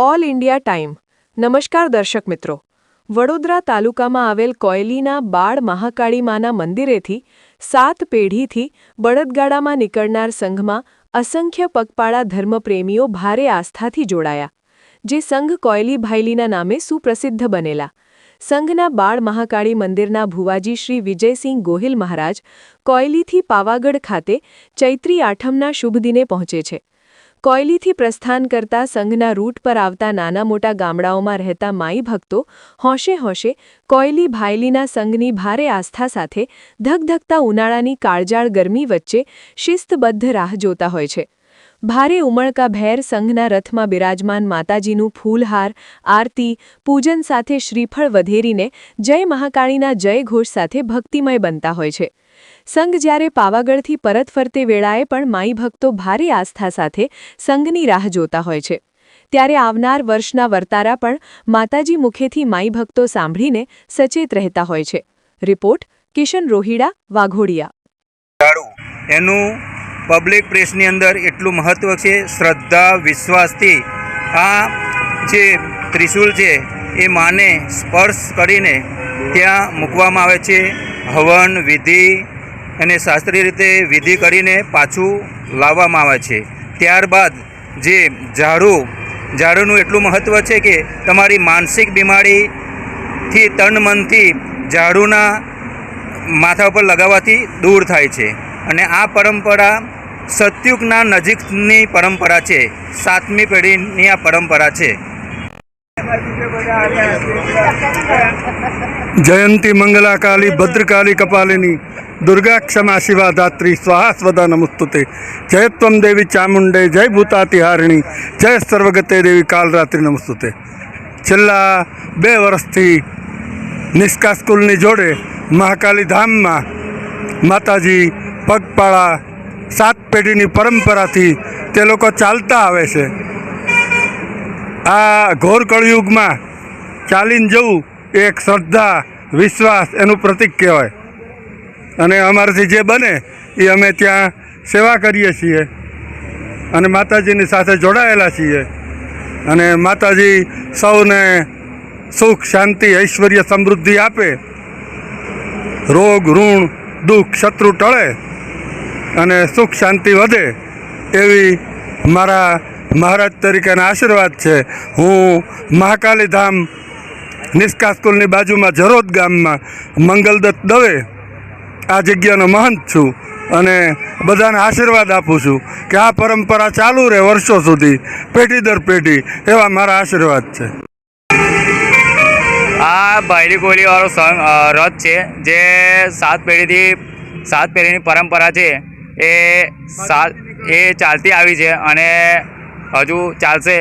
All India time. નમસ્કાર દર્શક મિત્રો। વડોદરા તાલુકામાં આવેલ કોયલીના બાળ મહાકાળી માના મંદિરેથી 7 પેઢીથી બળદગાડામાં નીકળનાર સંઘમાં અસંખ્ય પગપાળા ધર્મપ્રેમીઓ ભારે આસ્થાથી જોડાયા, જે સંઘ કોયલી ભાઈલીના નામે સુપ્રસિદ્ધ બનેલા। સંઘના બાળ મહાકાળી મંદિરના ભુવાજી શ્રી વિજયસિંહ ગોહિલ મહારાજ કોયલીથી પાવાગઢ ખાતે ચૈત્રી આઠમના શુભ દિને પહોંચે છે। કોયલીથી પ્રસ્થાન કરતા સંઘના રૂટ પર આવતા નાના મોટા ગામડાઓમાં રહેતા માઈ ભક્તો હોંશે હોંશે કોયલી ભાઈલીના સંઘની ભારે આસ્થા સાથે ધગધગતા ઉનાળાની કાળજાળ ગરમી વચ્ચે શિસ્તબદ્ધ રાહ જોતા હોય છે। ભારે ઉમળકાભેર સંઘના રથમાં બિરાજમાન માતાજીનું ફૂલહાર, આરતી, પૂજન સાથે શ્રીફળ વધેરીને જય મહાકાળીના જય ઘોષ સાથે ભક્તિમય બનતા હોય છે। સંઘ જ્યારે પાવાગઢથી પરત ફરતે વેળાએ પણ માઈ ભક્તો ભારે આસ્થા સાથે સંઘની રાહ જોતા હોય છે, ત્યારે આવનાર વર્ષના વર્તારા પણ માતાજી મુખેથી માઈ ભક્તો સાંભળીને સચેત રહેતા હોય છે। રિપોર્ટ કિશન રોહિડા, વાઘોડિયા। એનું પબ્લિક પ્રેસની અંદર એટલું મહત્ત્વ છે। શ્રદ્ધા વિશ્વાસથી આ જે ત્રિશૂલ છે એ માને સ્પર્શ કરીને ત્યાં મૂકવામાં આવે છે। હવન વિધિ અને શાસ્ત્રીય રીતે વિધિ કરીને પાછું લાવવામાં આવે છે। ત્યારબાદ જે ઝાડુનું એટલું મહત્ત્વ છે કે તમારી માનસિક બીમારીથી તન મનથી ઝાડુના માથા ઉપર લગાવવાથી દૂર થાય છે। અને આ પરંપરા સતયુગના નજીકની પરંપરા છે। 7મી પેઢીની આ પરંપરા છે। जयंती मंगला काली भद्रकाली कपालिनी दुर्गा क्षमा शिवा धात्री स्वाहा स्वदा नमस्तुते। जय त्वं देवी चामुंडे जय भूतातिहारिणी जय सर्वगते देवी कालरात्रि नमस्तुते। छेल्ला 2 વર્ષથી નિષ્કા સ્કૂલની જોડે મહાકાલી ધામમાં માતાજી પગપાળા 7 પેઢીની પરંપરાથી તે લોકો ચાલતા આવે છે। આ ઘોર કળયુગમાં ચાલીને જવું એક શ્રદ્ધા વિશ્વાસ એનું પ્રતીક કહેવાય। અને અમારાથી જે બને એ અમે ત્યાં સેવા કરીએ છીએ અને માતાજીની સાથે જોડાયેલા છીએ। અને માતાજી સૌને સુખ શાંતિ ઐશ્વર્ય સમૃદ્ધિ આપે, રોગ ઋણ દુઃખ શત્રુ ટળે અને સુખ શાંતિ વધે એવી મારા મહારાજ તરીકેના આશીર્વાદ છે। હું મહાકાલી ધામ નિષ્કા સ્કૂલની બાજુમાં જરોદ ગામમાં મંગલદત્ત દવે આ જગ્યાનો મહંત છું અને બધાને આશીર્વાદ આપું છું કે આ પરંપરા ચાલુ રહે વર્ષો સુધી, પેઢી દર પેઢી, એવા મારા આશીર્વાદ છે। આ ભાઈલી કોયલીવાળો સંઘ રથ છે જે 7 પેઢીની પરંપરા છે એ ચાલતી આવી છે અને હજુ ચાલશે।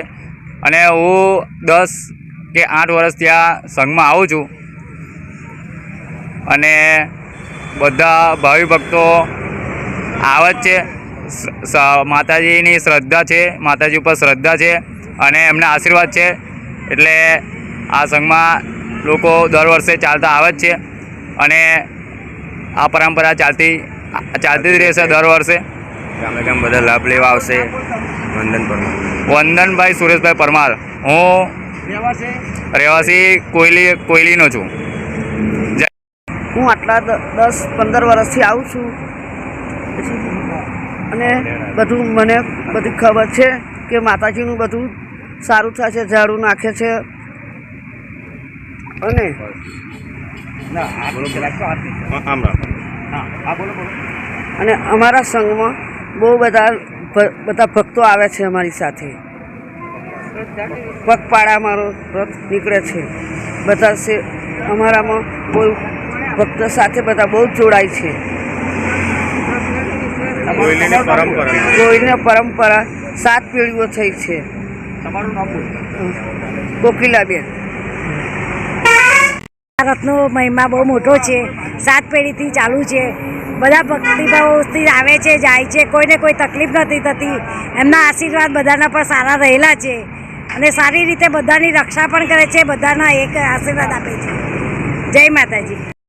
અને હું 10 કે 8 વર્ષથી આ સંઘમાં આવું છું અને બધા ભાવિ ભક્તો આવે જ છે। માતાજીની શ્રદ્ધા છે, માતાજી ઉપર શ્રદ્ધા છે અને એમના આશીર્વાદ છે, એટલે આ સંઘમાં લોકો દર વર્ષે ચાલતા આવે જ છે અને આ પરંપરા ચાલતી જ રહેશે દર વર્ષે। ગામે ગામ બધા લાભ લેવા આવશે। વંદનભાઈ સુરેશભાઈ પરમાર, હું રહેવાસી કોયલીનો છું। હું આટલા 10-15 વર્ષથી આવું છું અને મને બધી ખબર છે કે માતાજીનું બધું સારું થાય છે, ઝાડુ નાખે છે અને અમારા સંઘમાં બહુ બધા ભક્તો આવે છે અમારી સાથે। પગપાળા અમારો રથ નીકળે છે, બધા અમારામાં કોઈ ભક્તો સાથે બધા બહુ જોડાય છે। કોયલીની પરંપરા 7 પેઢીઓ થઈ છે। કોકિલાબેન। રથનો મહિમા બહુ મોટો છે, 7 પેઢીથી ચાલુ છે। બધા ભક્તિભાવથી આવે છે, જાય છે, કોઈને કોઈ તકલીફ નથી થતી। એમના આશીર્વાદ બધાના પર સારા રહેલા છે અને સારી રીતે બધાની રક્ષા પણ કરે છે, બધાના એક આશીર્વાદ આપે છે। જય માતાજી।